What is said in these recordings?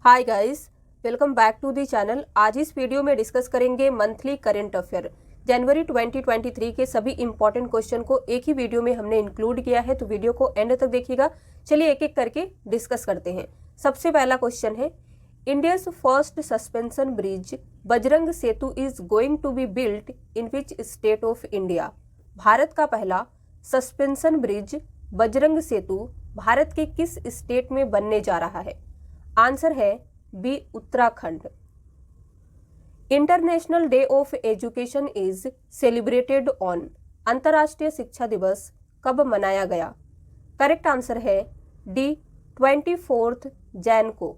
Hi guys, welcome back to the channel. आज इस video में डिस्कस करेंगे मंथली करंट अफेयर। जनवरी 2023 के सभी इंपॉर्टेंट क्वेश्चन को एक ही वीडियो में हमने इंक्लूड किया है, तो वीडियो को एंड तक देखिएगा। चलिए एक एक करके डिस्कस करते हैं। सबसे पहला क्वेश्चन है, India's first suspension bridge Bajrang Setu is going to be built in which state of India. Bharat का पहला सस्पेंशन ब्रिज बजरंग सेतु भारत के किस स्टेट में बनने जा रहा है? आंसर है B, Uttarakhand. International day of education is celebrated on. अंतर्राष्ट्रीय शिक्षा दिवस कब मनाया गया? करेक्ट आंसर है डी, 24 जैन को।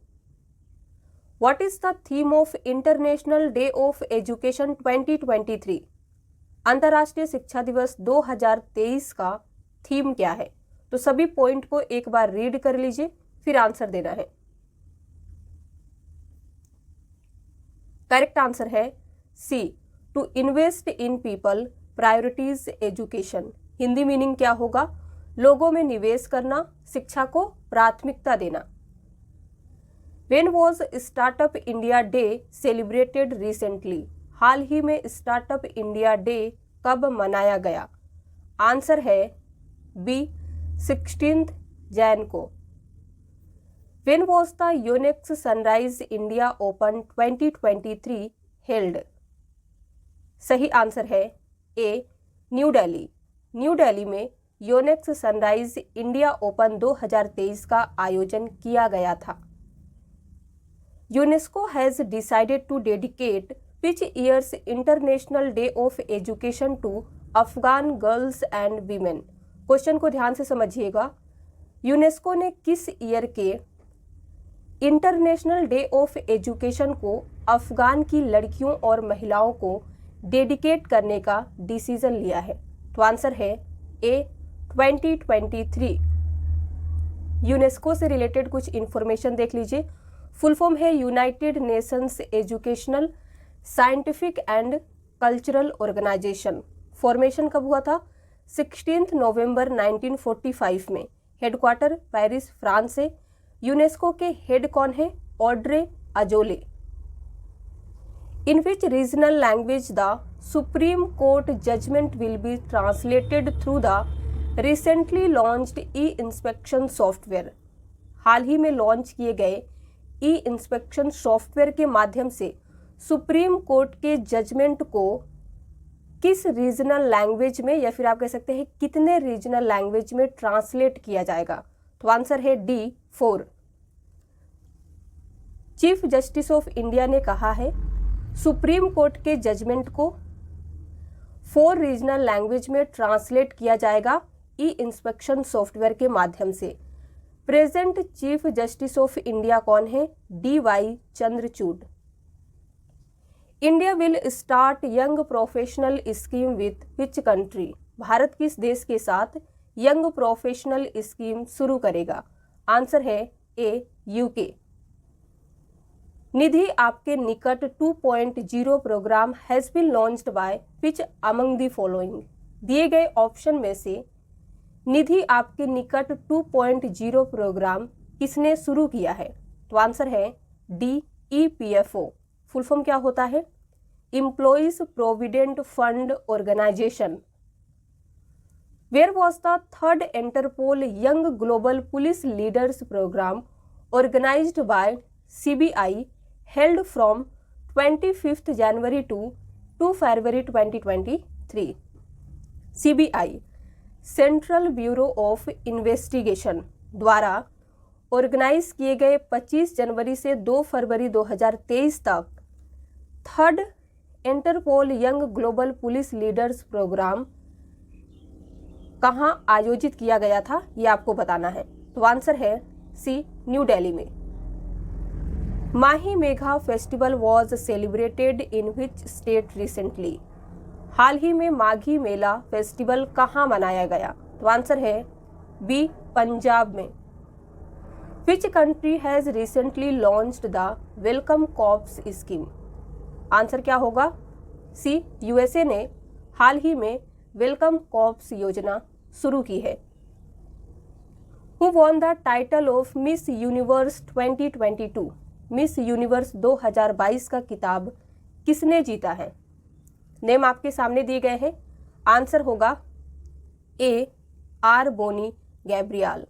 What is the theme of international day of education 2023? अंतर्राष्ट्रीय शिक्षा दिवस 2023 का थीम क्या है? तो सभी पॉइंट को एक बार रीड कर लीजिए, फिर आंसर देना है। करेक्ट आंसर है C, to invest in people, priorities education. Hindi meaning क्या होगा? लोगों में निवेश करना, शिक्षा को प्राथमिकता देना। When was startup India day celebrated recently? हाल ही में स्टार्टअप इंडिया डे कब मनाया गया? आंसर है बी, 16 जैन को। When was the UNEX Sunrise India Open 2023 held? सही आंसर है ए, न्यू दिल्ली। न्यू दिल्ली में यूनेक्स सनराइज इंडिया ओपन 2023 का आयोजन किया गया था। UNESCO has decided to dedicate which years international day of education to Afghan girls and women. Question को ध्यान से समझिएगा। यूनेस्को ने किस ईयर के इंटरनेशनल डे ऑफ एजुकेशन को अफगान की लड़कियों और महिलाओं को डेडिकेट करने का डिसीजन लिया है? तो आंसर है ए, 2023। यूनेस्को से रिलेटेड कुछ इंफॉर्मेशन देख लीजिए। फुल फॉर्म है United Nations Educational, Scientific and Cultural Organization. Formation कब हुआ था? 16 नवंबर 1945 में। हेडक्वार्टर पेरिस, फ्रांस से। यूनेस्को के हेड कौन है? Audrey Azoulay. In which regional language the Supreme Court judgement will be translated through the recently launched e inspection software? हाल ही में लॉन्च किए गए ई इंस्पेक्शन सॉफ्टवेयर के माध्यम से सुप्रीम कोर्ट के जजमेंट को किस रीजनल लैंग्वेज में, या फिर आप कह सकते हैं कितने रीजनल लैंग्वेज में ट्रांसलेट किया जाएगा? तो आंसर है D, 4। Chief justice of India ने कहा है सुप्रीम कोर्ट के जजमेंट को 4 रीजनल लैंग्वेज में ट्रांसलेट किया जाएगा ई इंस्पेक्शन सॉफ्टवेयर के माध्यम से। Present chief justice of India कौन है? DY Chandrachud. India will start young professional scheme with which country? Bharat किस देश के साथ यंग प्रोफेशनल स्कीम शुरू करेगा? आंसर है ए, UK। Nidhi Aapke Nikat 2.0 programme has been launched by which among the following? दिए गए ऑप्शन में से निधि आपके निकट 2.0 प्रोग्राम किसने शुरू किया है? तो आंसर है डी, EPFO। फुल फॉर्म क्या होता है? Employees provident fund organisation. Where was the 3rd Interpol Young Global Police Leaders Program organized by CBI held from 25th January to 2 February 2023? CBI central bureau of investigation द्वारा organise किए गए 25 जनवरी से 2 फरवरी 2023 तक 3rd Interpol young global police leaders programme कहाँ आयोजित किया गया था, ये आपको बताना है। तो आंसर है सी, न्यू दिल्ली में। Mahi Megha festival was celebrated in which state recently? हाल ही में माघी मेला फेस्टिवल कहाँ मनाया गया? तो आंसर है बी, पंजाब में। Which country has recently launched the welcome cops scheme? Answer क्या होगा? सी, USA ने हाल ही में वेलकम कॉप्स योजना शुरू की है। Who won the title of Miss Universe 2022? Miss universe 2022 का किताब किसने जीता है? नेम आपके सामने दिए गए हैं। आंसर होगा A R Bonney Gabriel.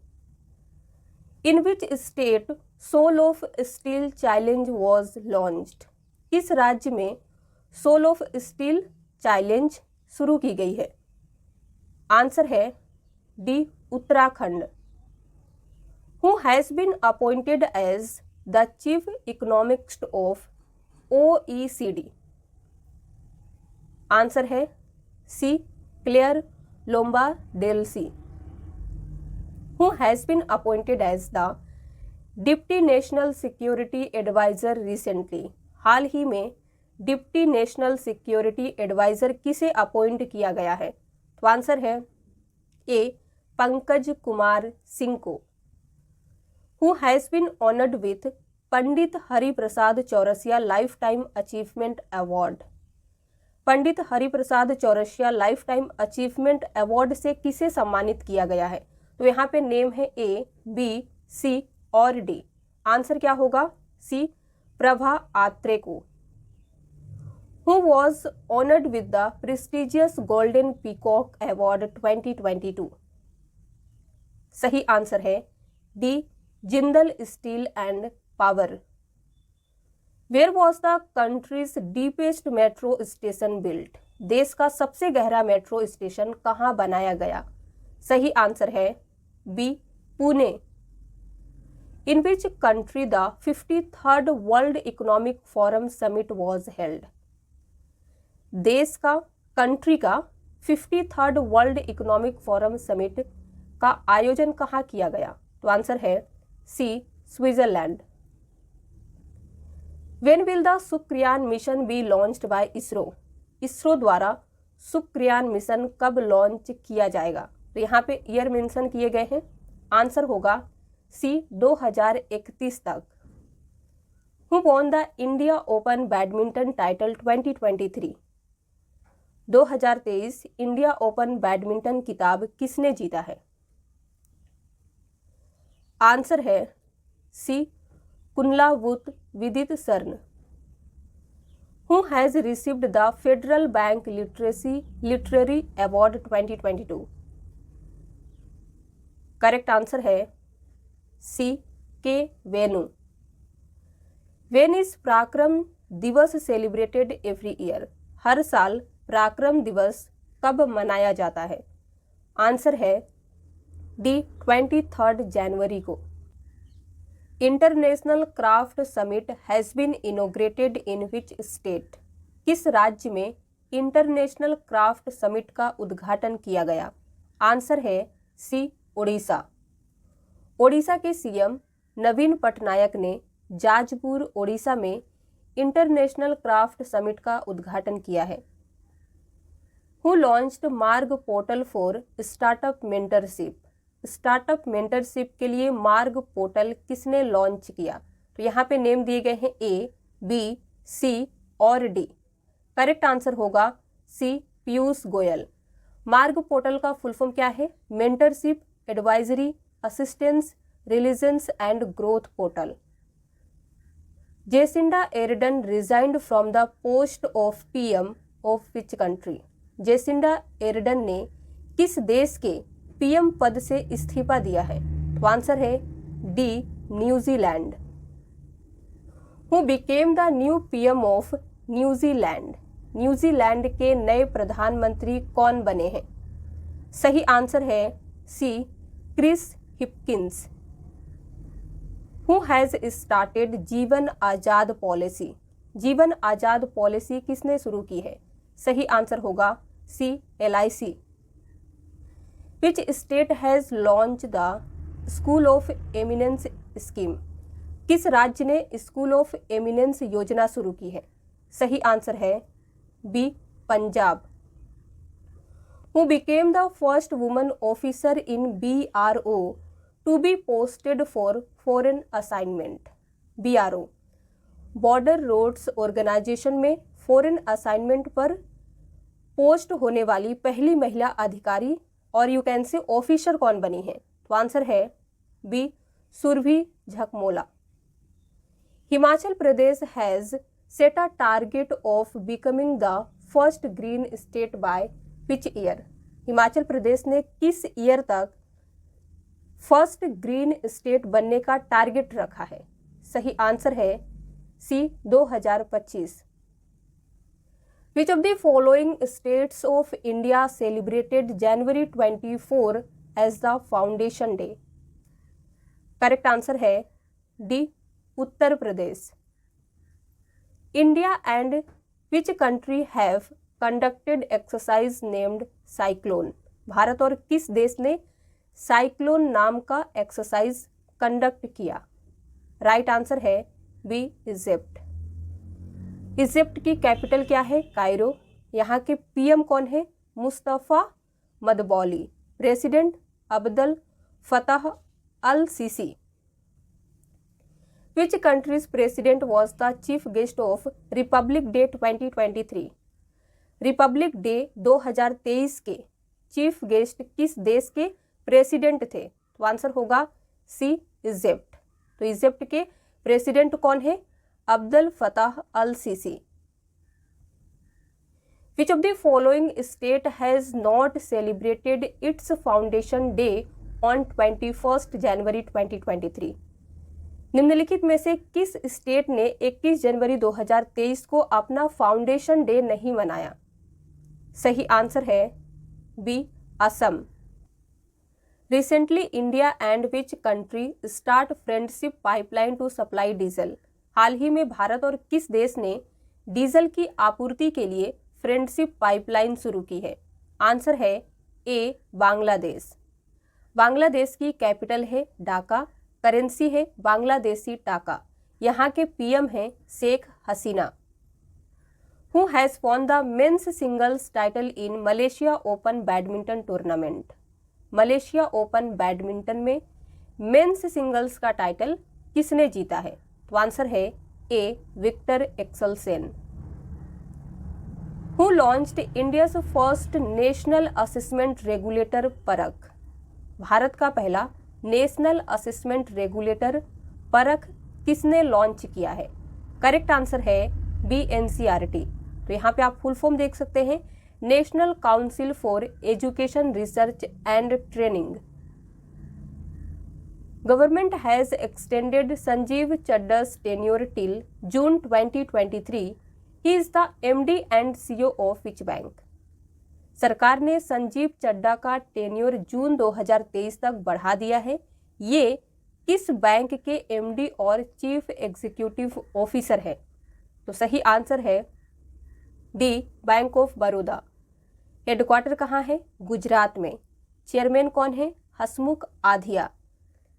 In which state soul of steel challenge was launched? किस राज्य में सोल ऑफ स्टील चैलेंज शुरू की गई है? आंसर है D Uttarakhand. Who has been appointed as the chief economist of OECD? Answer है C Clare Lombardelli. Who has been appointed as the deputy national security adviser recently? हाल ही में deputy national security adviser किसे appoint किया गया है? तो answer है ए पंकज कुमार सिंह को। Who has been honoured with Pandit Hariprasad Chaurasia lifetime achievement award? Pandit Hariprasad Chaurasia lifetime achievement award से किसे सम्मानित किया गया है? तो यहाँ पे नेम है ए बी सी और डी। आंसर क्या होगा? सी प्रभा आत्रे को। Who was honoured with the prestigious golden peacock award 2022? सही आंसर है D Jindal steel and power. Where was the country's deepest metro station built? देश का सबसे गहरा मेट्रो स्टेशन कहाँ बनाया गया? सही आंसर है B Pune. In which country the 53rd world economic forum summit was held? देश का कंट्री का 53rd world economic forum summit का आयोजन कहाँ किया गया? तो आंसर है C Switzerland. When will the Shukrayaan mission be launched by ISRO? ISRO द्वारा शुक्रयान मिशन कब लॉन्च किया जाएगा? तो यहाँ पे ईयर मेंशन किए गए हैं। आंसर होगा सी 2031 तक। Who won the India Open badminton title 2023? 2023 India Open badminton किताब किसने जीता है? आंसर है सी कुंडलावुत विदित Saran. Who has received the federal bank literary award 2022? Correct answer है सी के वेनु। वेन इज पराक्रम दिवस सेलिब्रेटेड एवरी ईयर? हर साल पराक्रम दिवस कब मनाया जाता है? आंसर है डी 23 जनवरी को। International craft summit has been inaugurated in which state? किस राज्य में इंटरनेशनल क्राफ्ट समिट का उद्घाटन किया गया? आंसर है सी ओडिशा। ओडिशा के सीएम नवीन पटनायक ने जाजपुर ओडिशा में इंटरनेशनल क्राफ्ट समिट का उद्घाटन किया है। हु लॉन्च्ड मार्ग portal for startup mentorship? Startup mentorship के लिए मार्ग पोर्टल किसने लॉन्च किया? तो यहाँ पे नेम दिए गए हैं ए बी सी और डी। करेक्ट आंसर होगा सी पीयूष गोयल। मार्ग पोर्टल का फुल फॉर्म क्या है? Mentorship advisory assistance resilience and growth portal. Jacinda Ardern resigned from the post of PM of which country? Jacinda Ardern ने किस देश के पीएम पद से इस्तीफा दिया है? तो आंसर है D New Zealand. Who became the new PM of New Zealand? New Zealand के नए प्रधानमंत्री कौन बने हैं? सही आंसर है C Chris Hipkins. Who has started Jeevan Azad policy? जीवन आजाद पॉलिसी किसने शुरू की है? सही आंसर होगा सी LIC। Which state has launch the school of eminence scheme? किस राज्य ने स्कूल ऑफ एमिनेंस योजना शुरू की है? सही आंसर है B Punjab. Who became the first woman officer in BRO to be posted for foreign assignment? BRO border roads organisation में फॉरेन असाइनमेंट पर पोस्ट होने वाली पहली महिला अधिकारी और यू कैन से ऑफिसर कौन बनी है? तो आंसर है B Surbhi Jakhmola. Himachal Pradesh has set a target of becoming the first green state by which year. Himachal Pradesh ने किस ईयर तक फर्स्ट ग्रीन स्टेट बनने का टारगेट रखा है? सही आंसर है C 2025। Which of the following states of India celebrated January 24 as the foundation day? Correct answer है D Uttar Pradesh. India and which country have conducted exercise named cyclone? Bharat और किस देश ने साइक्लोन नाम का एक्सरसाइज कंडक्ट किया? राइट आंसर है B Egypt. Egypt की कैपिटल क्या है? कायरो। यहाँ के पीएम कौन है? Mostafa Madbouly. President Abdel Fattah Al Sisi. Which country's president was the chief guest of Republic Day 2023? Republic day 2023 के चीफ गेस्ट किस देश के प्रेसिडेंट थे? तो आंसर होगा सी इजिप्ट। तो इजिप्ट के प्रेसिडेंट कौन है? Abdul Fattah Al Sisi. Which of the following state has not celebrated its foundation day on 21st January 2023? निम्नलिखित में से किस स्टेट ने 21 जनवरी 2023 को अपना फाउंडेशन डे नहीं मनाया? सही आंसर है B Assam. Recently India and which country start friendship pipeline to supply diesel? हाल ही में भारत और किस देश ने डीजल की आपूर्ति के लिए फ्रेंडशिप पाइपलाइन शुरू की है? आंसर है ए बांग्लादेश। बांग्लादेश की कैपिटल है ढाका। करेंसी है बांग्लादेशी टाका। यहाँ के पीएम हैं Sheikh Hasina. Who has won the men's singles title in Malaysia Open badminton tournament? Malaysia Open badminton में मेंस सिंगल्स का टाइटल किसने जीता है? तो आंसर है A Viktor Axelsen. Who launched India's first national assessment regulator PARAKH? Bharat का पहला नेशनल असेसमेंट रेगुलेटर परख किसने लॉन्च किया है? करेक्ट आंसर है बी एनसीईआरटी। तो यहाँ पे आप फुल फॉर्म देख सकते हैं, National Council for Education Research and Training. Government has extended Sanjiv Chadha's tenure till June 2023। He is the MD and CEO of which bank? सरकार ने संजीव चड्डा का टेन्योर जून 2023 तक बढ़ा दिया है। ये किस बैंक के एमडी और चीफ एग्जीक्यूटिव ऑफिसर है? तो सही आंसर है D bank of Baroda. Headquarter कहाँ है? गुजरात में। चेयरमैन कौन है? हसमुख आधिया।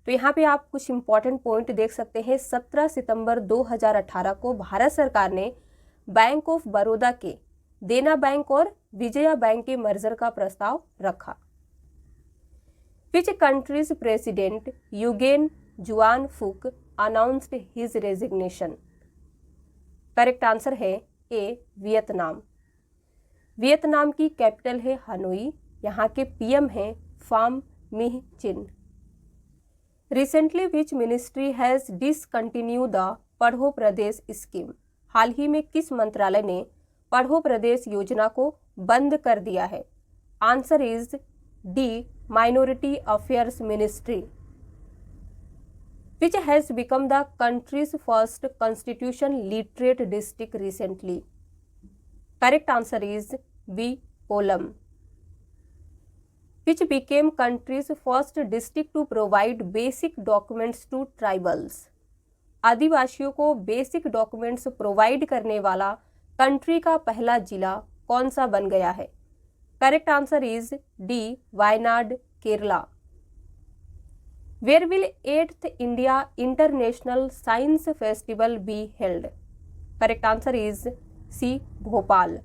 तो यहाँ पे आप कुछ इंपॉर्टेंट पॉइंट देख सकते हैं। 17 सितंबर 2018 को भारत सरकार ने बैंक ऑफ बड़ौदा के देना बैंक और विजया बैंक के मर्जर का प्रस्ताव रखा। Which countries president Nguyen Xuan Phuc announced his resignation? Correct answer है ए वियतनाम। वियतनाम की कैपिटल है हनोई। यहाँ के पीएम हैं Pham Minh Chinh. Recently which ministry has discontinue the Padho Pardesh scheme? हाल ही में किस मंत्रालय ने पढ़ो प्रदेश योजना को बंद कर दिया है? Answer is D minority affairs ministry. Which has become the country's first constitution literate district recently? Correct answer is B Kollam. Which became country's first district to provide basic documents to tribals? आदिवासियों को basic documents provide करने वाला country का पहला जिला कौन सा बन गया है? Correct answer is D Wayanad Kerala. Where will 8th India International Science Festival be held? Correct answer is C Bhopal.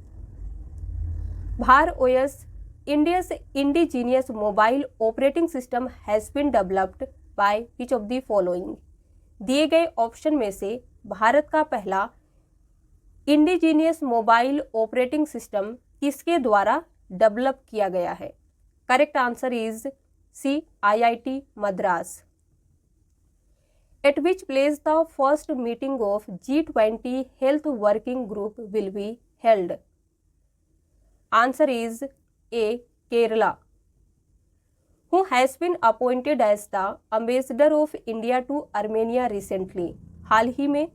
BharOS India's indigenous mobile operating system has been developed by which of the following? दिए गए option में से भारत का पहला indigenous mobile operating system किसके द्वारा develop किया गया है? Correct answer is C IIT Madras. At which place the first meeting of G20 Health Working Group will be held? Answer is A. Kerala. Who has been appointed as the ambassador of India to Armenia recently? हाल ही में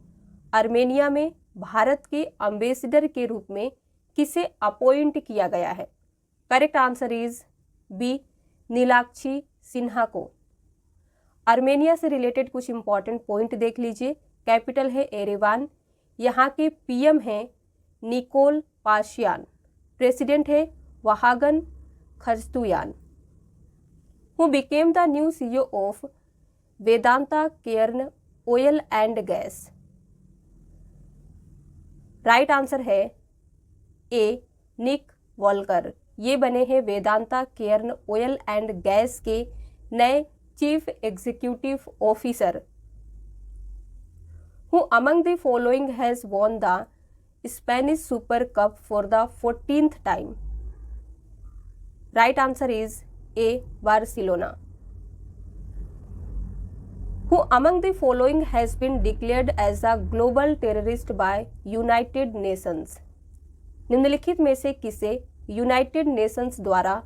Armenia में भारत के ambassador के रूप में किसे appoint किया गया है? Correct answer is B. Neelakshi Sinha को. आर्मेनिया से रिलेटेड कुछ इंपॉर्टेंट पॉइंट देख लीजिए. कैपिटल है एरेवान. यहाँ के पीएम हैं निकोल पाशियान. प्रेसिडेंट है Vahagn Khachaturyan. Who became the new CEO of Vedanta Cairn Oil and Gas? Right answer है ए. निक वॉलकर. ये बने हैं Vedanta Cairn oil and gas के नए chief executive officer. Who among the following has won the Spanish Super Cup for the 14th time? Right answer is A. Barcelona. Who among the following has been declared as a global terrorist by United Nations? निम्नलिखित में से किसे United Nations द्वारा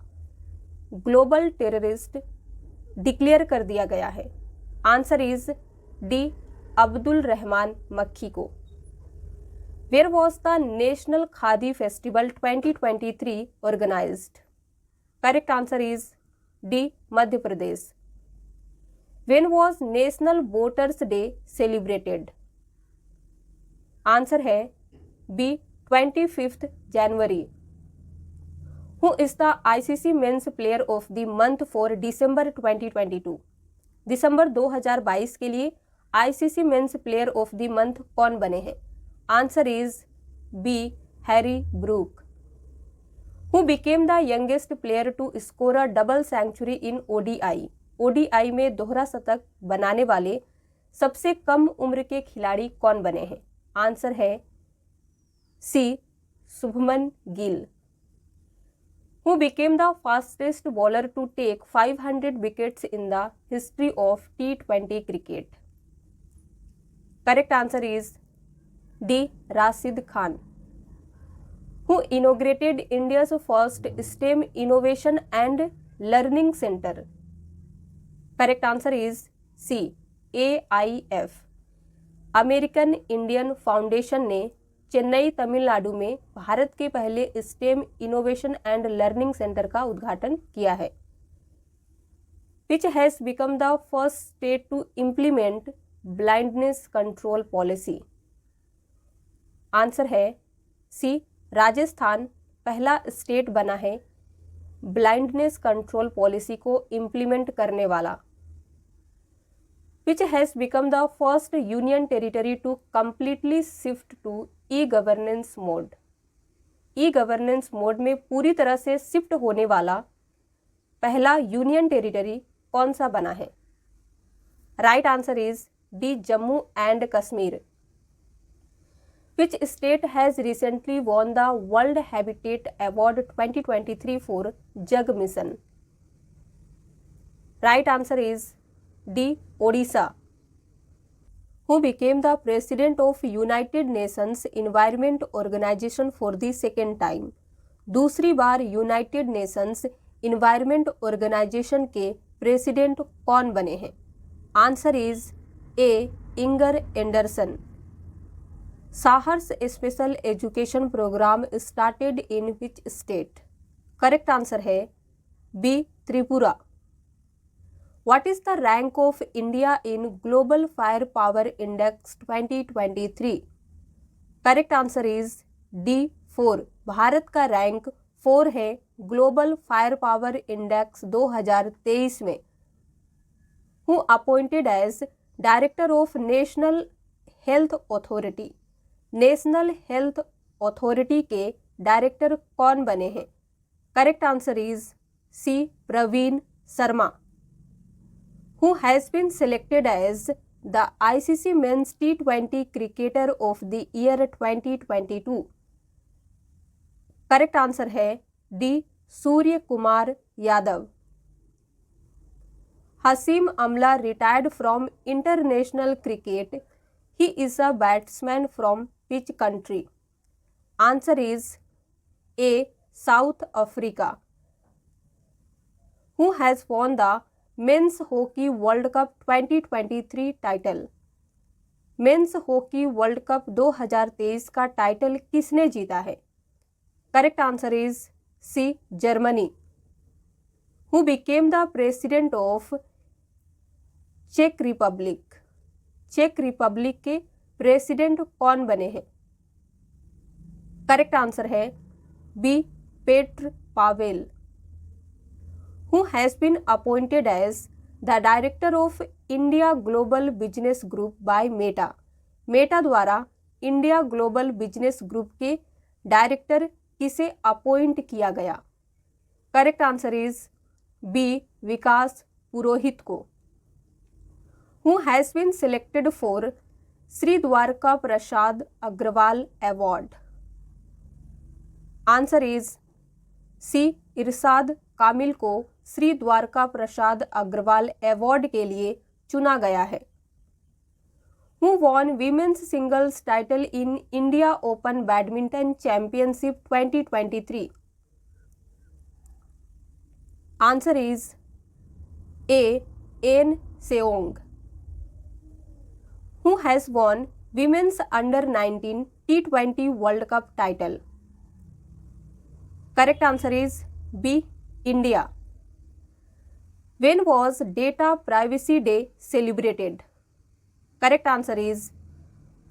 global terrorist declare कर दिया गया है? Answer is D. Abdul Rehman Makki को. Where was the national khadi festival 2023 organised? Correct answer is D. Madhya Pradesh. When was national voters day celebrated? Answer है बी. 25 जनवरी. Who is the ICC Men's Player of the Month for December 2022? दिसंबर 2022 के लिए ICC Men's Player of the Month कौन बने हैं? Answer is B. Harry Brook. Who became the youngest player to score a double century in ODI? ODI में दोहरा शतक बनाने वाले सबसे कम उम्र के खिलाड़ी कौन बने हैं? आंसर है C. Shubman Gill. Who became the fastest bowler to take 500 wickets in the history of T20 cricket? Correct answer is D. Rashid Khan. Who inaugurated India's first STEM Innovation and Learning Center? Correct answer is C. AIF. American Indian foundation ने चेन्नई तमिलनाडु में भारत के पहले STEM innovation and learning centre का उद्घाटन किया है. Which has become the first state to implement blindness control policy? Answer है C. Rajasthan पहला स्टेट बना है ब्लाइंडनेस कंट्रोल पॉलिसी को इम्प्लीमेंट करने वाला. Which has become the first union territory to completely shift to e-governance mode? E-governance mode में पूरी तरह से शिफ्ट होने वाला पहला यूनियन टेरिटरी कौन सा बना है? Right answer is D. Jammu and Kashmir. Which state has recently won the World Habitat Award 2023 for jug mission? Right answer is D. Odisha. Who became the president of United Nations Environment Organization for the second time? दूसरी बार United Nations environment organisation के president कौन बने हैं? Answer is A. Inger Andersen. Saharsh special education program started in which state? Correct answer है B. Tripura. What is the rank of India in Global Firepower Index 2023? Correct answer is D. 4. Bharat का rank 4 है global fire power index 2023 में. Who appointed as director of national health authority? National health authority के director कौन बने हैं? Correct answer is C. Praveen Sharma. Who has been selected as the ICC Men's T20 Cricketer of the Year 2022? Correct answer है D. Surya Kumar Yadav. Hasim Amla retired from international cricket. He is a batsman from which country? Answer is A. South Africa. Who has won the Men's Hockey World Cup 2023 title? Men's hockey world cup 2023 का title किसने जीता है? Correct answer is C, Germany. Who became the president of चेक Republic? चेक Republic के president कौन बने हैं? करेक्ट आंसर है B, Petr Pavel. Who has been appointed as the director of India global business group by Meta? Meta द्वारा India global business group के director किसे अपॉइंट किया गया? करेक्ट आंसर इज बी, विकास पुरोहित को. Who has been selected for Shri Dwarka Prasad Agrawal award? Answer is C, Irshad Kamil को Shri Dwarka Prasad Agrawal award के लिए चुना गया है. Who won women's singles title in India Open badminton championship 2023? Answer is A, An Seyoung. Who has won women's under 19 T20 world cup title? Correct answer is B, India. When was Data Privacy Day celebrated? Correct answer is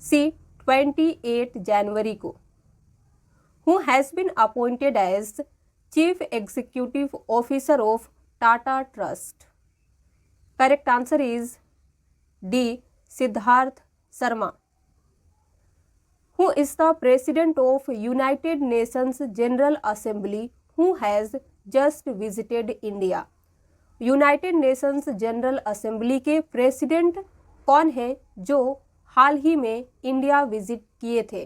C, 28 जनवरी को. Who has been appointed as Chief Executive Officer of Tata Trust? Correct answer is D, Siddharth Sharma. Who is the President of United Nations General Assembly who has just visited India? United Nations general assembly के president कौन है जो हाल ही में India visit किए थे?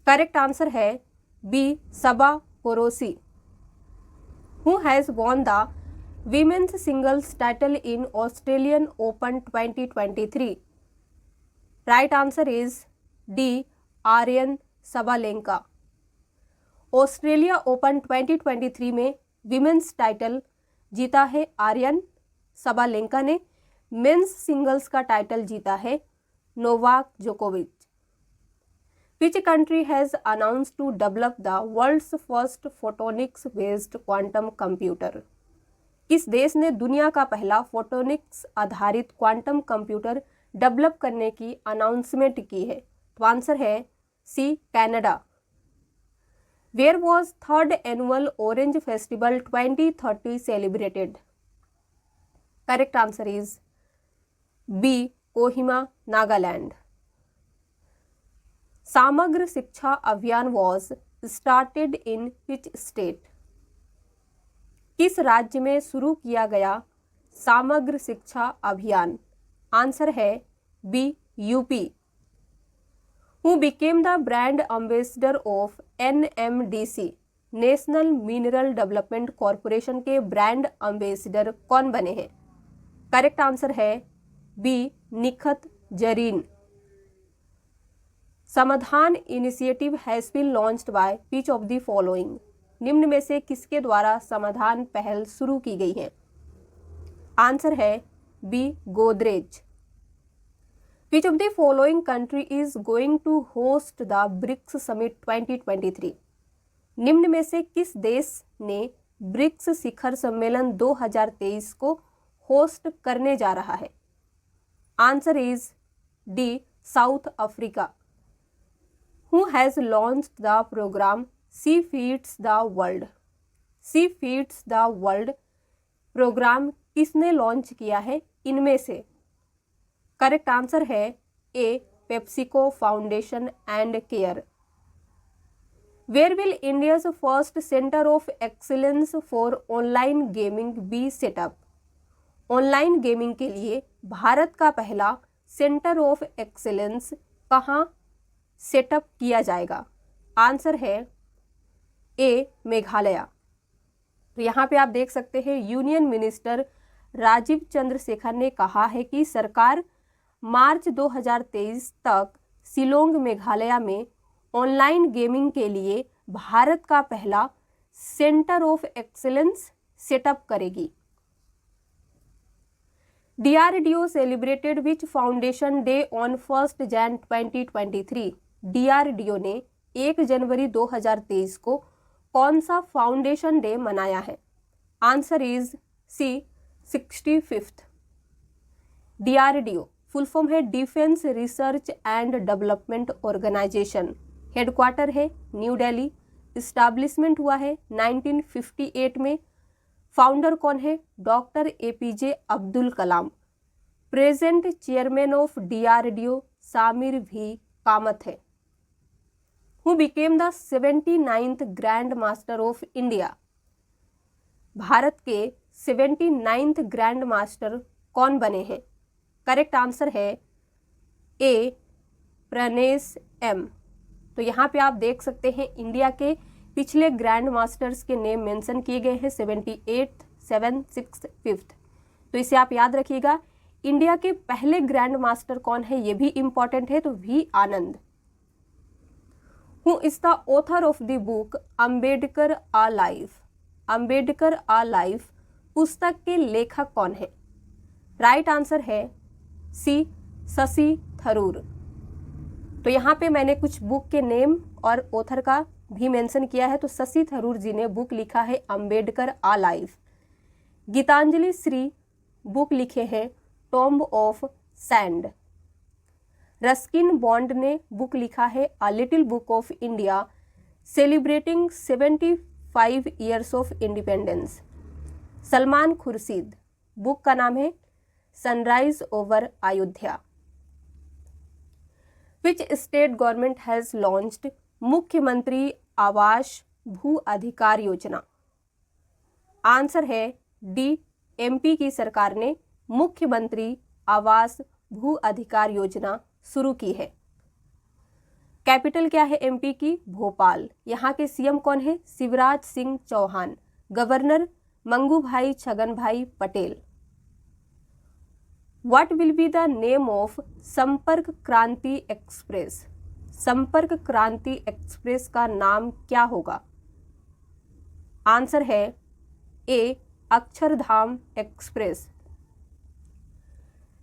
Correct answer है B, Saba Qureshi. Who has won the women's singles title in Australian Open 2023? Right answer is D, Aryna Sabalenka. Australia open 2023 में विमेन्स टाइटल जीता है आर्यन सबालेंका ने. मेंस सिंगल्स का टाइटल जीता है नोवाक जोकोविच. Which country has announce to develop the world's first photonics based quantum computer? किस देश ने दुनिया का पहला फोटोनिक्स आधारित क्वांटम कंप्यूटर डेवलप करने की अनाउंसमेंट की है? तो आंसर है सी, Canada. Where was third annual Orange Festival 2030 celebrated? Correct answer is B, Kohima, Nagaland. समग्र शिक्षा अभियान was started in which state? किस राज्य में शुरू किया गया समग्र शिक्षा अभियान? आंसर है B, UP. Who became the brand ambassador of NMDC? National mineral development corporation के ब्रांड एम्बेसडर कौन बने हैं? करेक्ट आंसर है B, Nikhat Zareen. Samadhan initiative has been launched by which of the following? निम्न में से किसके द्वारा समाधान पहल शुरू की गई है? आंसर है B, Godrej. Which of the following country is going to host the BRICS Summit 2023? निम्न में से किस देश ने ब्रिक्स शिखर सम्मेलन 2023 को होस्ट करने जा रहा है? Answer is D, south Africa. Who has launched the program She Feeds the World? She Feeds the World program किसने लॉन्च किया है इनमें से? करेक्ट आंसर है A, PepsiCo Foundation and CARE. Where will India's first centre of excellence for online gaming be set up? Online gaming के लिए भारत का पहला सेंटर ऑफ एक्सीलेंस कहाँ सेटअप किया जाएगा? आंसर है ए, मेघालय. तो यहाँ पे आप देख सकते हैं यूनियन मिनिस्टर राजीव चंद्रशेखर ने कहा है कि सरकार मार्च 2023 तक शिलोंग मेघालय में ऑनलाइन गेमिंग के लिए भारत का पहला सेंटर ऑफ एक्सीलेंस सेटअप करेगी। DRDO celebrated which foundation day on 1 Jan 2023। DRDO ने 1 जनवरी 2023 को कौन सा फाउंडेशन डे मनाया है? Answer is C 65th। DRDO full form है Defence Research and Development Organisation. Headquarter है न्यू दिल्ली। इस्टेब्लिशमेंट हुआ है 1958 में। फाउंडर कौन है? Doctor APJ Abdul Kalam. Present chairman of DRDO Samir V Kamat है। Who became the 79th grand master of India. Bharat के 79th grand master कौन बने हैं? करेक्ट आंसर है ए प्रनेश M। तो यहाँ पे आप देख सकते हैं इंडिया के पिछले ग्रैंड मास्टर्स के नेम मेंशन किए गए हैं 78th, 7th, 6th, 5th। तो इसे आप याद रखिएगा। इंडिया के पहले ग्रैंड मास्टर कौन है ये भी इंपॉर्टेंट है, तो V Anand. Who is the author of the book Ambedkar a life. Ambedkar a life पुस्तक के लेखक कौन है? राइट आंसर है सी शशि थरूर। तो यहाँ पे मैंने कुछ बुक के नेम और ऑथर का भी मेंशन किया है। तो शशि थरूर जी ने बुक लिखा है Ambedkar a life. Geetanjali Shri book लिखे हैं tomb of sand. Ruskin bond ने बुक लिखा है a little book of India celebrating 75 years of independence. Salman Khurshid book का नाम है sunrise over Ayodhya. Which state government has launched मुख्यमंत्री आवास भू अधिकार योजना। आंसर है डी MP की सरकार ने मुख्यमंत्री आवास भू अधिकार योजना शुरू की है। कैपिटल क्या है MP की? भोपाल। यहाँ के CM कौन है? Shivraj Singh Chouhan. Governor Mangubhai Chhaganbhai Patel. What will be the name of संपर्क क्रांति एक्सप्रेस? संपर्क क्रांति एक्सप्रेस का नाम क्या होगा? आंसर है A Akshardham express.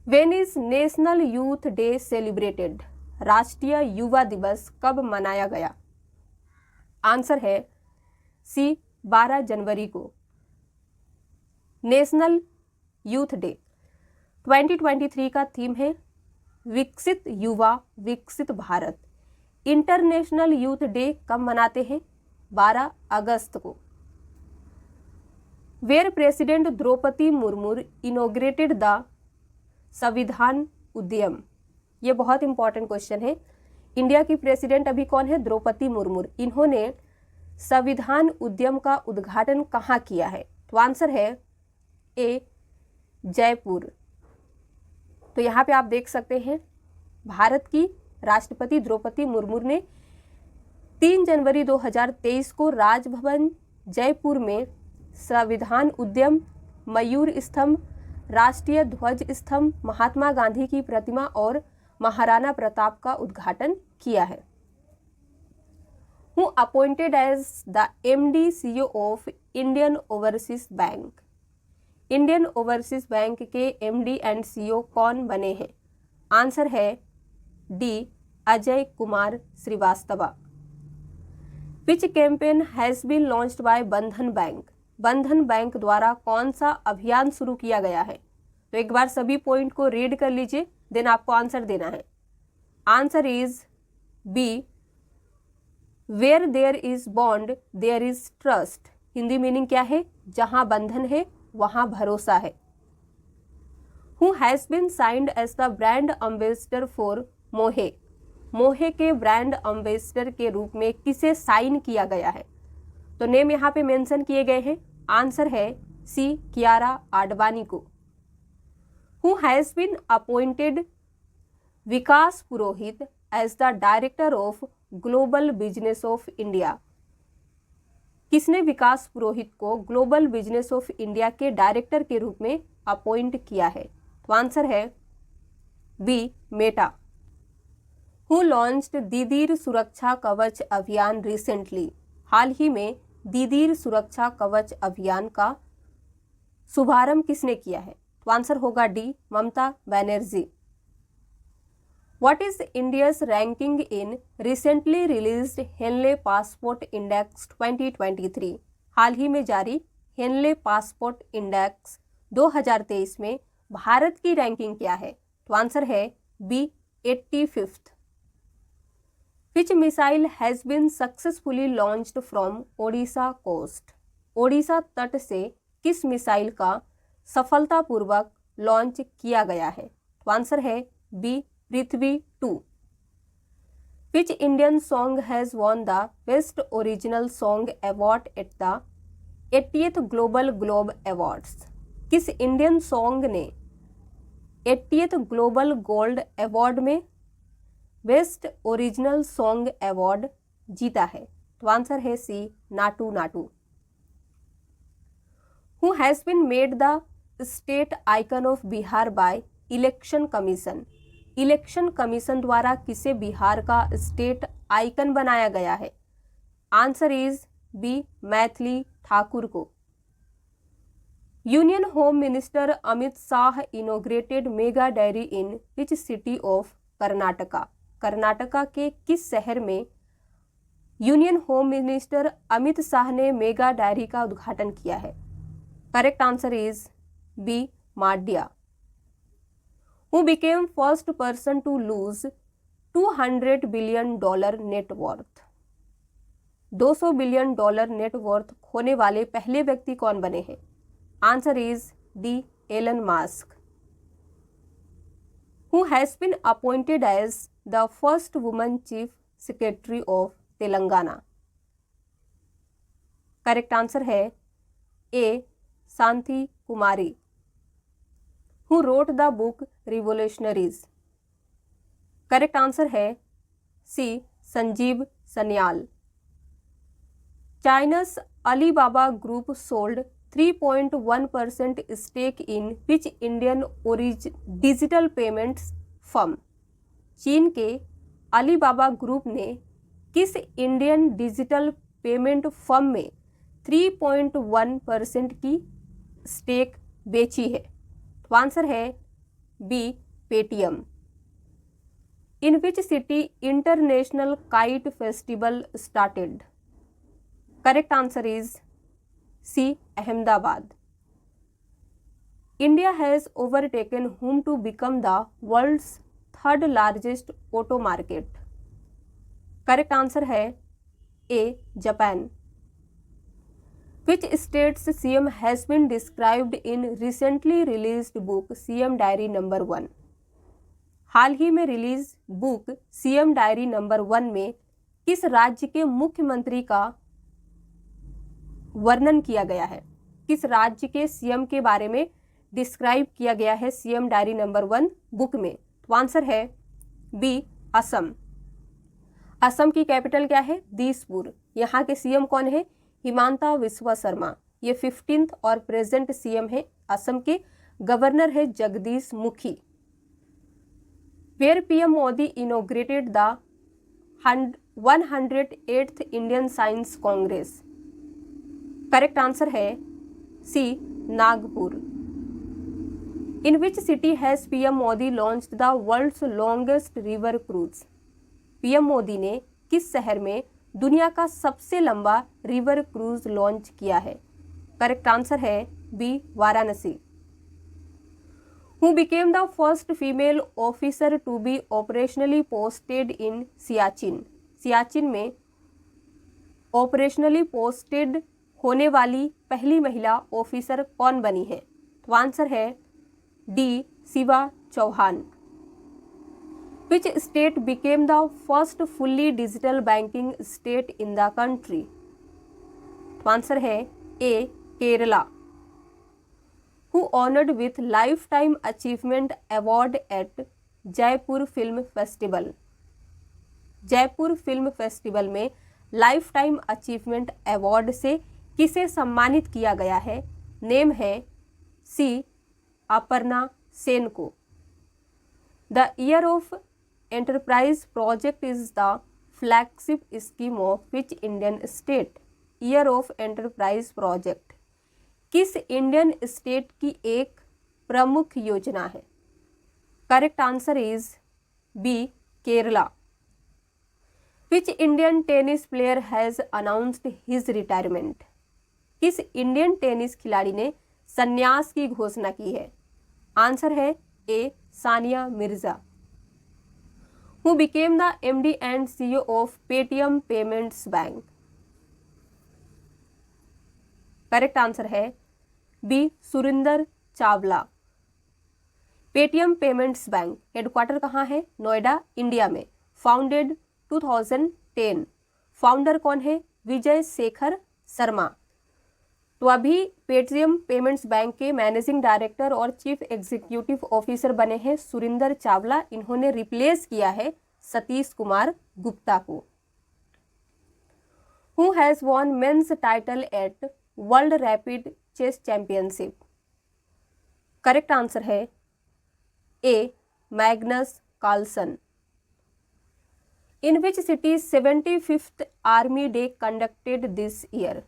When is national youth day celebrated? राष्ट्रीय युवा दिवस कब मनाया गया? आंसर है सी 12 जनवरी को। नेशनल यूथ डे 2023 का थीम है विकसित युवा विकसित भारत। इंटरनेशनल यूथ डे कब मनाते हैं? 12 अगस्त को। Where president Droupadi Murmu inaugurated the Samvidhan Udyan. ये बहुत इंपॉर्टेंट क्वेश्चन है। इंडिया की प्रेसिडेंट अभी कौन है? द्रौपदी मुर्मू। इन्होंने संविधान उद्यम का उद्घाटन कहाँ किया है? तो आंसर है ए जयपुर। तो यहाँ पे आप देख सकते हैं भारत की राष्ट्रपति द्रौपदी मुर्मू ने 3 जनवरी 2023 को राजभवन जयपुर में संविधान उद्यम, मयूर स्तंभ, राष्ट्रीय ध्वज स्तंभ, महात्मा गांधी की प्रतिमा और महाराणा प्रताप का उद्घाटन किया है। Who appointed as the MD CEO of Indian overseas bank. Indian overseas bank के MD एंड CEO कौन बने हैं? आंसर है D Ajay Kumar Srivastava. Which campaign has been launched by Bandhan bank. Bandhan bank द्वारा कौन सा अभियान शुरू किया गया है? तो एक बार सभी पॉइंट को रीड कर लीजिए, देन आपको आंसर देना है। Answer is B where there is bond there is trust. Hindi meaning क्या है? जहां बंधन है वहां भरोसा है। Who has been signed as the brand ambassador for Mohey. Mohey के ब्रांड एम्बेसडर के रूप में किसे साइन किया गया है? तो नेम यहाँ पे मेंशन किए गए हैं। आंसर है सी कियारा आडवाणी को। Who has been appointed Vikas Purohit as the director of global business of India. किसने विकास पुरोहित को ग्लोबल बिजनेस ऑफ इंडिया के डायरेक्टर के रूप में अपॉइंट किया है? तो आंसर है बी मेटा। हु लॉन्च्ड दीदीर सुरक्षा कवच अभियान रिसेंटली? हाल ही में दीदीर सुरक्षा कवच अभियान का शुभारंभ किसने किया है? तो आंसर होगा D Mamata Banerjee. What is India's ranking in recently released Henley passport index 2023? हाल ही में जारी हेनले पासपोर्ट इंडेक्स 2023 में भारत की रैंकिंग क्या है? तो आंसर है B 85th। Which missile has been successfully launched from Odisha coast? Odisha तट से किस मिसाइल का सफलतापूर्वक लॉन्च किया गया है? तो आंसर है B Prithvi 2। Which Indian song has won the Best Original Song Award at the 80th Global Globe Awards? किस इंडियन सॉन्ग ने 80th ग्लोबल गोल्ड अवार्ड में बेस्ट ओरिजिनल सॉन्ग अवार्ड जीता है? तो आंसर है C Naatu Naatu. Who has been made the state icon of Bihar by election commission? Election commission द्वारा किसे बिहार का स्टेट आइकन बनाया गया है? Answer is B Maithili Thakur को। Union home minister Amit Shah inaugurated mega dairy in which city of Karnataka? Karnataka के किस शहर में union home minister Amit Shah ने मेगा डेयरी का उद्घाटन किया है? Correct answer is B Mandya. Who became first person to lose $200 billion net worth? 200 billion dollar net worth खोने वाले पहले व्यक्ति कौन बने हैं? Answer is D Elon Musk. Who has been appointed as the first woman chief secretary of Telangana? Correct answer है A Shanti Kumari. Who wrote the book Revolutionaries? Correct answer है C Sanjeev Sanyal. China's Alibaba Group sold 3.1% stake in which Indian digital payments firm? चीन के Alibaba group ने किस Indian digital payment firm में 3.1% की stake बेची है? तो आंसर है B Paytm. In which city international kite festival started? Correct answer is C Ahmedabad. India has overtaken whom to become the world's third largest auto market? Correct answer है A Japan. Which state's CM has been described in recently released book CM Diary No. 1? हाल ही में release book CM Diary No. 1 में किस राज्य के मुख्यमंत्री का वर्णन किया गया है? किस राज्य के सीएम के बारे में डिस्क्राइब किया गया है CM Diary No. 1 बुक में? तो आंसर है बी असम। असम की कैपिटल क्या है? दिसपुर। यहाँ के सीएम कौन है? हिमांता विश्वा शर्मा। ये 15th और प्रेजेंट सीएम है। असम के गवर्नर है Jagdish Mukhi. Where PM Modi inaugurated the 108th Indian science congress? Correct answer है C Nagpur. In which city has PM Modi launched the world's longest river cruise? PM Modi ने किस शहर में दुनिया का सबसे लंबा रिवर क्रूज लॉन्च किया है? करेक्ट आंसर है B Varanasi. Who became the first female officer to be operationally posted in Siachen? Siachen में ऑपरेशनली पोस्टेड होने वाली पहली महिला ऑफिसर कौन बनी है? तो आंसर है D Shiva Chauhan. Which state became the first fully digital banking state in the country? तो आंसर है A Kerala. Who honored with lifetime achievement award at Jaipur film festival? Jaipur film festival में लाइफ टाइम अचीवमेंट अवार्ड से किसे सम्मानित किया गया है? नेम है सी अपर्णा सेन को। The year of enterprise project is the flagship scheme of which Indian state. Year of enterprise project किस इंडियन स्टेट की एक प्रमुख योजना है? Correct answer is B, Kerala. Which Indian tennis player has announced his retirement. किस Indian tennis खिलाड़ी ने संन्यास की घोषणा की है? आंसर है A, Sania Mirza. Who became the MD and CEO of Paytm payments bank. Correct answer है B, Surinder Chawla. Paytm payments bank headquarter कहाँ है? नोएडा, इंडिया में। फाउंडेड 2010। फाउंडर कौन है? विजय शेखर शर्मा। तो अभी पेटीएम पेमेंट्स बैंक के मैनेजिंग डायरेक्टर और चीफ एग्जीक्यूटिव ऑफिसर बने हैं सुरिंदर चावला। इन्होंने रिप्लेस किया है सतीश कुमार गुप्ता को। Who has won men's title at world rapid chess championship. Correct answer है A, Magnus Carlsen. In which city 75th army day conducted this year.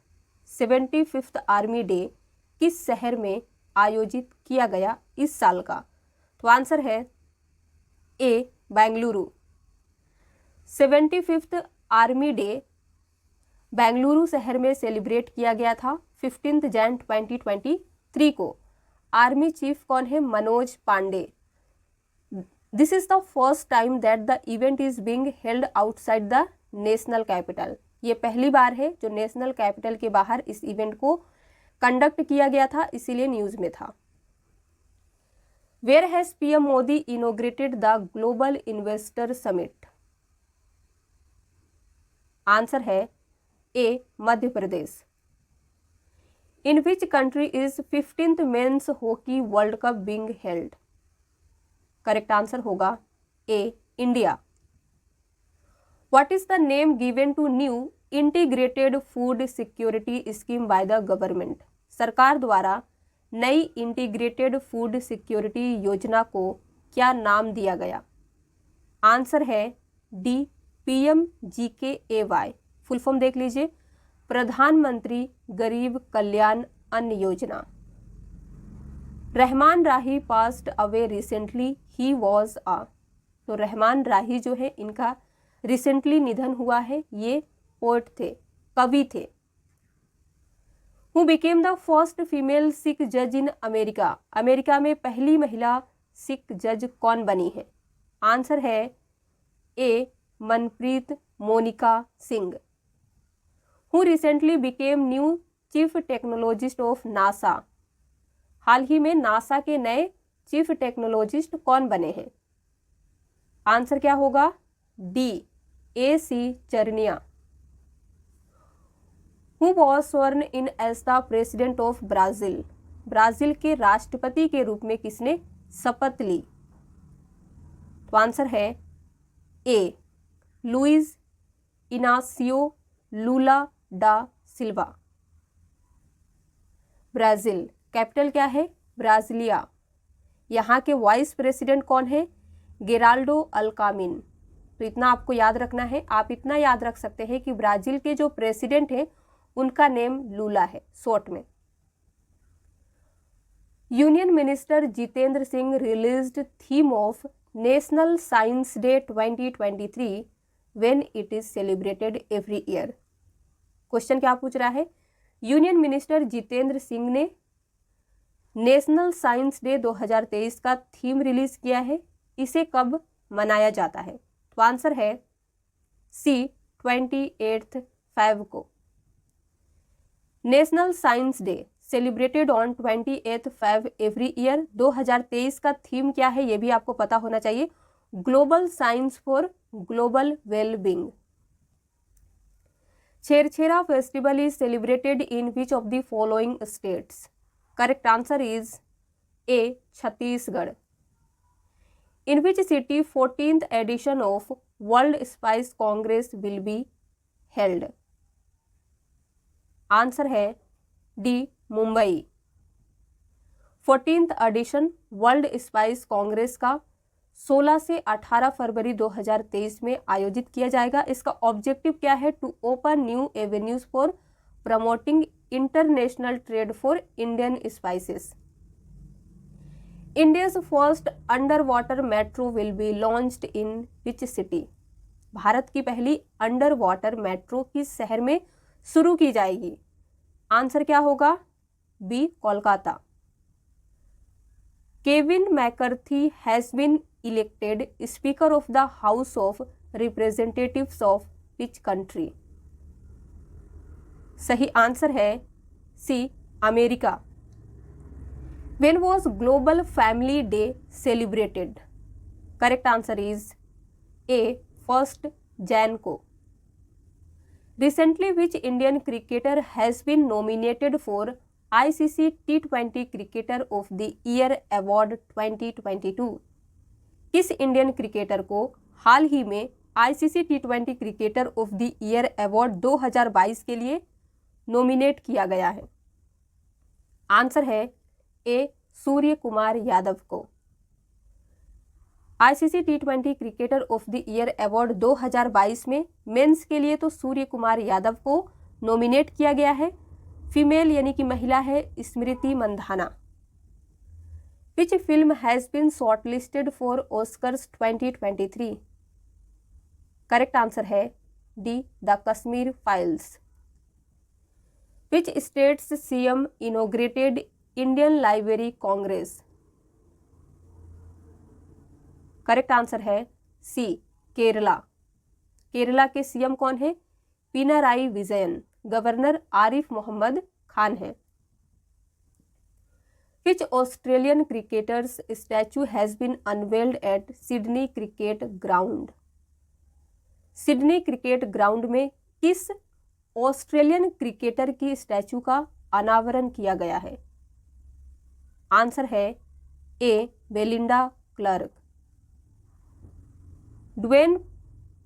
75th army day किस शहर में आयोजित किया गया इस साल का? तो आंसर है A, Bengaluru. 75th army day Bengaluru शहर में सेलिब्रेट किया गया था 15 जैन 2023 को। आर्मी चीफ कौन है? Manoj Pande. This is the first time that the event is being held outside the national capital. ये पहली बार है जो नेशनल कैपिटल के बाहर इस इवेंट को कंडक्ट किया गया था, इसीलिए न्यूज में था। Where has PM Modi inaugurated the global investor summit. Answer है A, Madhya Pradesh. In which country is 15th men's hockey world cup being held. Correct answer होगा A, India. What is the name given to new integrated food security scheme by the government. सरकार द्वारा नई integrated food security योजना को क्या नाम दिया गया? आंसर है डी, PMGKAY। फुल फॉर्म देख लीजिए, प्रधानमंत्री गरीब Kalyan Anna Yojana. Rahman Rahi passed away recently, he was a. तो रहमान राही जो है इनका रिसेंटली निधन हुआ है, ये पोएट थे, कवि थे। Who became the first female Sikh जज इन अमेरिका। अमेरिका में पहली महिला सिख जज कौन बनी है? आंसर है A, Manpreet Monika Singh. Who recently became new chief technologist of NASA. हाल ही में नासा के नए चीफ टेक्नोलॉजिस्ट कौन बने हैं? आंसर क्या होगा? D, AC Charania. Who was sworn in as the president of Brazil. Brazil के राष्ट्रपति के रूप में किसने शपथ ली? तो आंसर है ए, लुइस इनासियो लूला डा सिल्वा। ब्राजील कैपिटल क्या है? ब्राजिलिया। यहाँ के वाइस प्रेसिडेंट कौन है? गेराल्डो अल्कामिन। तो इतना आपको याद रखना है। आप इतना याद रख सकते हैं कि ब्राजील के जो प्रेसिडेंट हैं उनका नेम लूला है शॉर्ट में। Union minister Jitendra Singh released theme of national science day 2023 when it is celebrated every year. Question क्या पूछ रहा है? यूनियन मिनिस्टर जितेंद्र सिंह ने नेशनल साइंस डे 2023 का थीम रिलीज किया है, इसे कब मनाया जाता है? तो आंसर है सी, 28 फेब को। National science day celebrated on 28 Feb every year. 2023 का थीम क्या है ये भी आपको पता होना चाहिए, global science for global wellbeing. Chherchhera festival is celebrated in which of the following states. Correct answer is A, Chhattisgarh. In which city 14th edition of world spice congress will be held. Answer है D, Mumbai. 14th edition world spice congress का 16 से 18 फरवरी 2023 में आयोजित किया जाएगा। इसका objective क्या है? To open new avenues for promoting international trade for Indian spices. India's first under water metro will be launched in which city? भारत की पहली अंडर वाटर मेट्रो किस शहर में शुरू की जाएगी? आंसर क्या होगा? B, Kolkata. Kevin McCarthy has been elected speaker of the house of representatives of which country? सही आंसर है C, America. When was Global Family Day celebrated? Correct answer is A, 1st Jan को। Recently, which Indian cricketer has been nominated for ICC T20 Cricketer of the Year Award 2022? किस Indian cricketer को हाल ही में ICC T20 cricketer of the year award 2022 के लिए nominate किया गया है? आंसर है ए, सूर्य कुमार यादव को। ICC T20 cricketer of the year award 2022 में मेंस के लिए तो सूर्य कुमार यादव को नॉमिनेट किया गया है। फीमेल यानी कि महिला है Smriti Mandhana. Which film has been shortlisted for Oscars 2023? Correct answer है D, the Kashmir files. Which state's CM inaugurated Indian library congress? Correct answer है सी, केरला। केरला के CM कौन है? पिनाराई विजयन। गवर्नर आरिफ मोहम्मद खान है। Which Australian cricketer's statue has been unveiled at Sydney cricket ground? Sydney cricket ground में किस Australian cricketer की statue का अनावरण किया गया है? आंसर है A, Belinda Clarke. Dwaine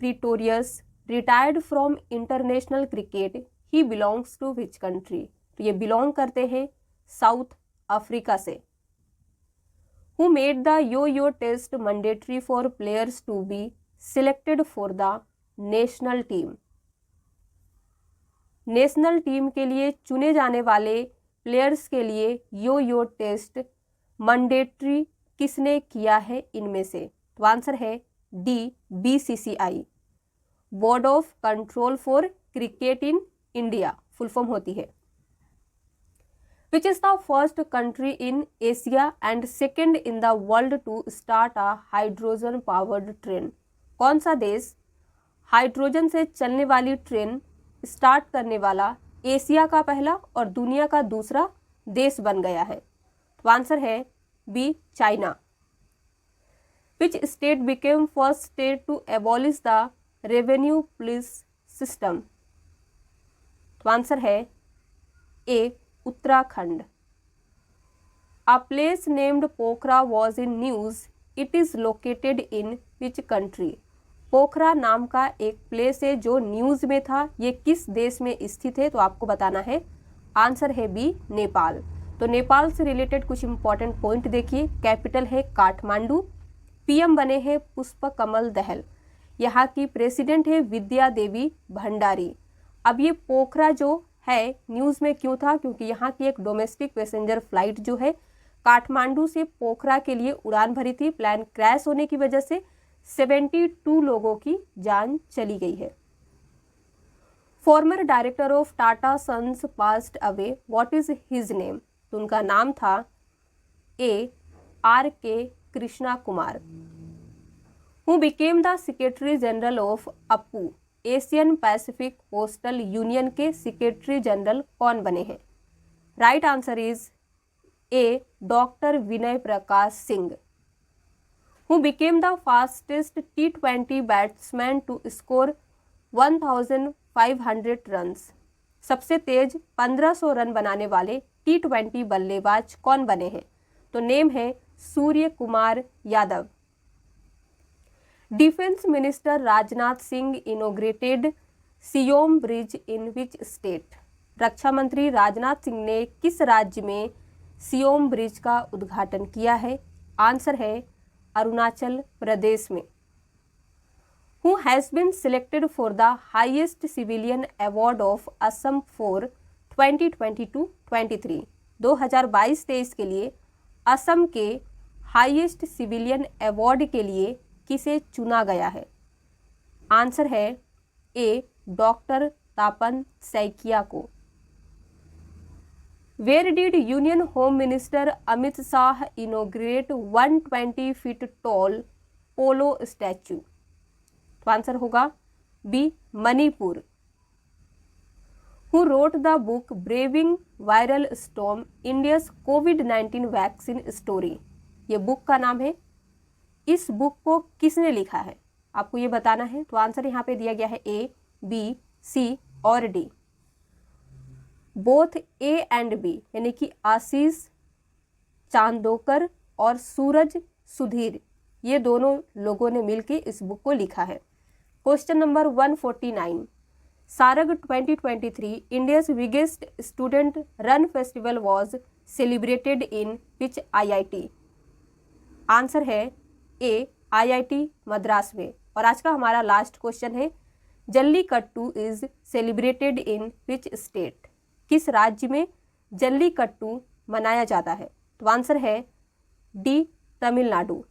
Pretorius retired from international cricket, he belongs to which country? तो ये बिलोंग करते हैं साउथ अफ्रीका से। Who made the yo test mandatory for players to be selected for the national team? National team के लिए चुने जाने वाले प्लेयर्स के लिए यो टेस्ट मैंडेटरी किसने किया है इनमें से? तो आंसर है D, BCCI, board of control for cricket in India full form होती है। Which is the first country in Asia and second in the world to start a hydrogen powered train? कौन सा देश हाइड्रोजन से चलने वाली train start करने वाला एशिया का पहला और दुनिया का दूसरा देश बन गया है? तो आंसर है B, China. Which state became first state to abolish the revenue police system? तो आंसर है A, Uttarakhand. A place named Pokhara was in news, it is located in which country? Pokhara नाम का एक प्लेस है जो न्यूज में था, ये किस देश में स्थित है? तो आपको बताना है। आंसर है बी, नेपाल। तो नेपाल से रिलेटेड कुछ इंपॉर्टेंट पॉइंट देखिए। कैपिटल है काठमांडू, PM बने हैं पुष्प कमल दहल, यहाँ की प्रेसिडेंट है विद्या देवी भंडारी। अब ये पोखरा जो है न्यूज़ में क्यों था? क्योंकि यहाँ की एक डोमेस्टिक पैसेंजर फ्लाइट जो है काठमांडू से पोखरा के लिए उड़ान भरी थी। प्लान क्रैश होने की वजह से 72 लोगों की जान चली गई है। Former director of Tata sons passed away, what is his name? तो उनका नाम था A, R.K. Krishna Kumar. Who became the secretary general of APPU, Asian Pacific postal union के सेक्रेटरी जनरल कौन बने हैं? Right answer is A, doctor Vinay Prakash Singh. Who became the fastest T20 batsman to score 1500 runs? सबसे तेज 1500 रन बनाने वाले T20 बल्लेबाज कौन बने हैं? तो नेम है Surya Kumar Yadav. Defence minister Rajnath Singh inaugurated Siyom bridge in which state? रक्षा मंत्री राजनाथ सिंह ने किस राज्य में सियोम ब्रिज का उद्घाटन किया है? आंसर है अरुणाचल प्रदेश में। Who has been selected for the highest civilian award of Assam for 2022-23? 2022-23 के लिए असम के हाईएस्ट सिविलियन अवार्ड के लिए किसे चुना गया है? आंसर है ए डॉक्टर तापन सैकिया को। Where did Union Home Minister Amit Shah inaugurate 120 feet tall polo statue? तो आंसर होगा B Manipur. Who wrote the book Braving Viral Storm India's COVID-19 Vaccine Story? ये बुक का नाम है। इस बुक को किसने लिखा है आपको ये बताना है। तो आंसर यहाँ पे दिया गया है ए, बी, सी और D. Both A and B यानी कि आशीष चांदोकर और सूरज सुधीर, ये दोनों लोगों ने मिलकर इस बुक को लिखा है। Question number 149, सारग 2023 India's biggest student run festival was celebrated in which IIT? Answer है ए आईआईटी मद्रास में। और आज का हमारा लास्ट क्वेश्चन है, jallikattu is celebrated in which state? किस राज्य में जल्लीकट्टू मनाया जाता है? तो आंसर है डी तमिलनाडु।